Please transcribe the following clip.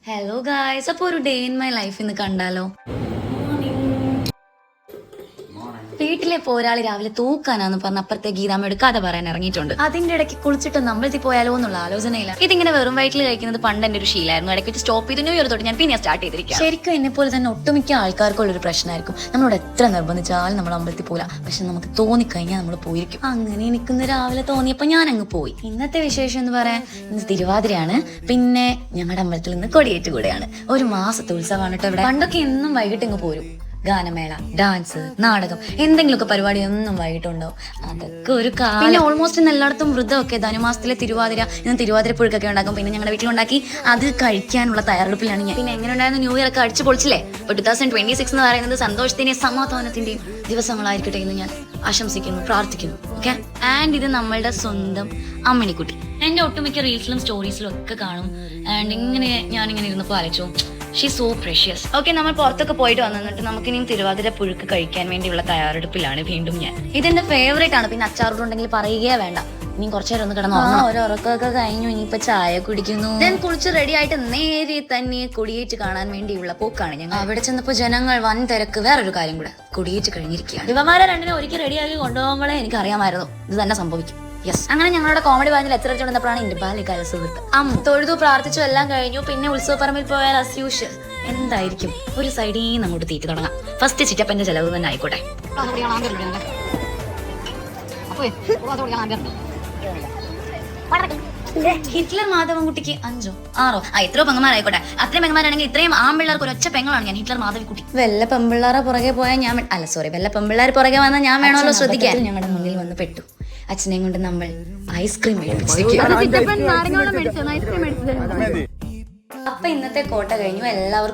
Hello guys, അപ്പോൾ ഒരു day in my life ഇന്ന് കണ്ടാലോ. വീട്ടിലെ പോരാളി രാവിലെ തൂക്കാനാന്ന് പറഞ്ഞ അപ്പുറത്തെ ഗീതാമ്മയോട് കഥ പറയാൻ ഇറങ്ങിയിട്ടുണ്ട്. അതിന്റെ ഇടയ്ക്ക് കുളിച്ചിട്ട് അമ്പലത്തിൽ പോയാലോ എന്നുള്ള ആലോചനയില്ല. ഇതിങ്ങനെ വെറും വയറ്റിൽ കഴിക്കുന്നത് പണ്ട് എന്റെ ഒരു ശീലമായിരുന്നു. ഇടയ്ക്ക് വെച്ച് സ്റ്റോപ്പ് ചെയ്ത് ന്യൂ ഇയർ തൊട്ട് ഞാൻ പിന്നെ സ്റ്റാർട്ട് ചെയ്തിരിക്കും. ശരിക്കും എന്നെ പോലെ തന്നെ ഒട്ടുമിക്ക ആൾക്കാർക്കുള്ളൊരു പ്രശ്നമായിരിക്കും. നമ്മളോട് എത്ര നിർബന്ധിച്ചാലും നമ്മൾ അമ്പലത്തിൽ പോകില്ല, പക്ഷെ നമുക്ക് തോന്നിക്കഴിഞ്ഞാൽ നമ്മൾ പോയിരിക്കും. അങ്ങനെ എനിക്കിന്ന് രാവിലെ തോന്നിയപ്പോൾ ഞാൻ അങ്ങ് പോയി. ഇന്നത്തെ വിശേഷം എന്ന് പറയാൻ ഇന്ന് തിരുവാതിരയാണ്. പിന്നെ ഞങ്ങളുടെ അമ്പലത്തിൽ ഇന്ന് കൊടിയേറ്റ് കൂടെയാണ്. ഒരു മാസത്തെ ഉത്സവമാണ് കേട്ടോ ഇവിടെ. പണ്ടൊക്കെ എന്നും വൈകിട്ട് ഇങ്ങ് പോരും. ഗാനമേള, ഡാൻസ്, നാടകം, എന്തെങ്കിലുമൊക്കെ പരിപാടി ഒന്നും വൈകിട്ടുണ്ടാവും. അതൊക്കെ ഒരു കാലം. പിന്നെ ഓൾമോസ്റ്റ് ഇന്ന് എല്ലായിടത്തും വൃതമൊക്കെ ധനുമാസത്തിലെ തിരുവാതിര, ഇന്ന് തിരുവാതിരപ്പുഴുക്കൊക്കെ ഉണ്ടാക്കും. പിന്നെ ഞങ്ങളുടെ വീട്ടിലുണ്ടാക്കി അത് കഴിക്കാനുള്ള തയ്യാറെടുപ്പിലാണ് ഞാൻ. പിന്നെ എങ്ങനെ ഉണ്ടായിരുന്നു ന്യൂ ഇയർ ഒക്കെ അടിച്ചു പൊളിച്ചില്ലേ? ഇപ്പൊ 2026 എന്ന് പറയുന്നത് സന്തോഷത്തിന്റെയും സമാധാനത്തിന്റെയും ദിവസങ്ങളായിരിക്കട്ടെ എന്ന് ഞാൻ ആശംസിക്കുന്നു, പ്രാർത്ഥിക്കുന്നു. ഓക്കെ. ആൻഡ് ഇത് നമ്മളുടെ സ്വന്തം അമ്മിണിക്കുട്ടി. എന്റെ ഒട്ടുമിക്ക റീൽസിലും സ്റ്റോറീസിലും ഒക്കെ കാണും. ആൻഡ് ഇങ്ങനെ ഞാനിങ്ങനെ ഇരുന്നപ്പോൾ ആലോചിച്ചു, ഷീ സോ പ്രഷ്യസ്. ഓക്കെ, നമ്മൾ പുറത്തൊക്കെ പോയിട്ട് വന്നിട്ട് നമുക്കിനിയും തിരുവാതിര പുഴുക്ക് കഴിക്കാൻ വേണ്ടിയുള്ള തയ്യാറെടുപ്പിലാണ് വീണ്ടും ഞാൻ. ഇതെന്റെ ഫേവറേറ്റ് ആണ്. പിന്നെ അച്ചാറുണ്ടെങ്കിൽ പറയുകയേ വേണ്ട. ഇനി കുറച്ചു നേരം ഒന്ന് കിടന്നു. ഒരു ഉറക്കമൊക്കെ കഴിഞ്ഞു. ഇനിയിപ്പോ ചായ കുടിക്കുന്നു. ഞാൻ കുളിച്ച് റെഡി ആയിട്ട് നേരെ തന്നെ കൊടിയേറ്റ് കാണാൻ വേണ്ടിയുള്ള പോക്കാണ് ഞങ്ങൾ. അവിടെ ചെന്നപ്പോ ജനങ്ങൾ വൻ തിരക്ക്. വേറൊരു കാര്യം കൂടെ, കൊടിയേറ്റ് കഴിഞ്ഞിരിക്കുകയാണ്. ഇവന്മാരെ രണ്ടിനെ ഒരിക്കൽ റെഡിയാക്കി കൊണ്ടുപോകുമ്പോഴേ എനിക്ക് അറിയാമായിരുന്നു ഇത് തന്നെ സംഭവിക്കും. യെസ്. അങ്ങനെ ഞങ്ങളുടെ കോമഡി ബാൻഡിൽ എത്ര വന്നപ്പോഴാണ് എന്റെ ബാല്യകാല സുഹൃത്ത് തൊഴുതു പ്രാർത്ഥിച്ചു എല്ലാം കഴിഞ്ഞു. പിന്നെ ഉത്സവപ്പറമ്പിൽ പോയാൽ as usual എന്തായിരിക്കും, ഒരു സൈഡിൽ നിന്ന് അങ്ങോട്ട് തീറ്റി തുടങ്ങാം. ഫസ്റ്റ് ചിറ്റപ്പന്റെ ചെലവ് തന്നെ ആയിക്കോട്ടെ. ഹിറ്റ്ലർ മാധവൻകുട്ടിക്ക് 5 6 എത്രയോ പെങ്ങന്മാരായിക്കോട്ടെ. അത്രയും പെങ്ങന്മാരാണെങ്കിൽ ഇത്രയും ആൺപിള്ളേർക്ക് ഒരൊറ്റ പെങ്ങളാണ് ഞാൻ, ഹിറ്റ്ലർ മാധവിക്കുട്ടി. വല്ല പെമ്പിള്ളാറെ പുറകെ പോയാൽ ഞാൻ വല്ല പെമ്പിള്ളേർ പുറകെ വന്നാൽ ഞാൻ വേണമല്ലോ ശ്രദ്ധിക്കാൻ. ഞങ്ങളുടെ മുന്നിൽ വന്ന് പെട്ടു. അച്ഛനെയും കൊണ്ട് നമ്മൾ ഐസ്ക്രീം മേടിച്ചിരിക്കും. അപ്പൊ ഇന്നത്തെ കോട്ട കഴിഞ്ഞു. എല്ലാവർക്കും